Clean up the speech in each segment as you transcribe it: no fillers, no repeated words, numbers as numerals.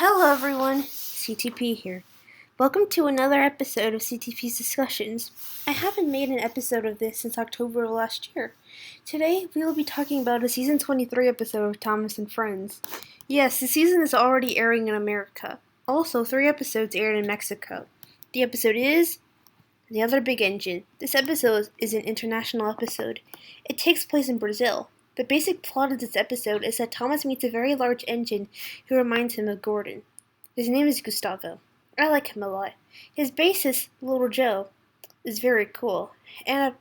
Hello everyone, CTP here. Welcome to another episode of CTP's Discussions. I haven't made an episode of this since October of last year. Today we will be talking about a season 23 episode of Thomas and Friends. Yes, the season is already airing in America. Also, 3 episodes aired in Mexico. The episode is The Other Big Engine. This episode is an international episode. It takes place in Brazil. The basic plot of this episode is that Thomas meets a very large engine who reminds him of Gordon. His name is Gustavo. I like him a lot. His bassist, Little Joe, is very cool. And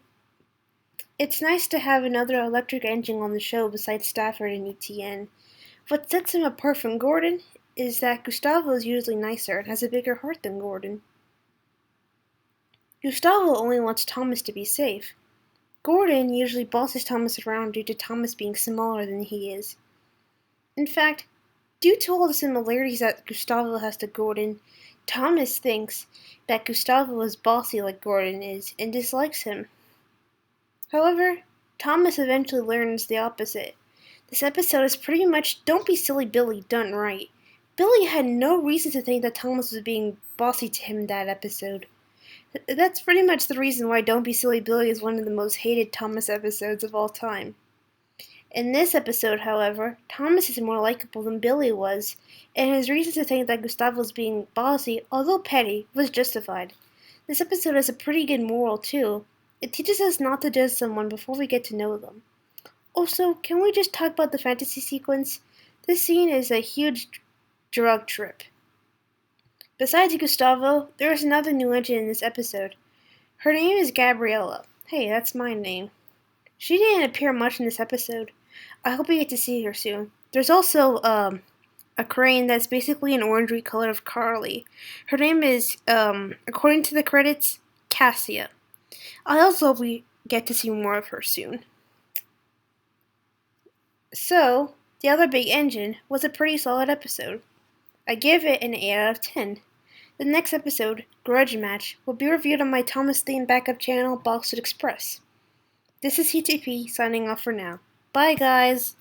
it's nice to have another electric engine on the show besides Stafford and ETN. What sets him apart from Gordon is that Gustavo is usually nicer and has a bigger heart than Gordon. Gustavo only wants Thomas to be safe. Gordon usually bosses Thomas around due to Thomas being smaller than he is. In fact, due to all the similarities that Gustavo has to Gordon, Thomas thinks that Gustavo is bossy like Gordon is and dislikes him. However, Thomas eventually learns the opposite. This episode is pretty much Don't Be Silly Billy done right. Billy had no reason to think that Thomas was being bossy to him in that episode. That's pretty much the reason why Don't Be Silly Billy is one of the most hated Thomas episodes of all time. In this episode, however, Thomas is more likable than Billy was, and his reason to think that Gustavo was being bossy, although petty, was justified. This episode has a pretty good moral, too. It teaches us not to judge someone before we get to know them. Also, can we just talk about the fantasy sequence? This scene is a huge drug trip. Besides Gustavo, there is another new engine in this episode. Her name is Gabriella. Hey, that's my name. She didn't appear much in this episode. I hope we get to see her soon. There's also a crane that's basically an orangey color of Carly. Her name is, according to the credits, Cassia. I also hope we get to see more of her soon. So, The Other Big Engine was a pretty solid episode. I give it an 8 out of 10. The next episode, Grudge Match, will be reviewed on my Thomas themed backup channel, Boxed Express. This is CTP signing off for now. Bye, guys!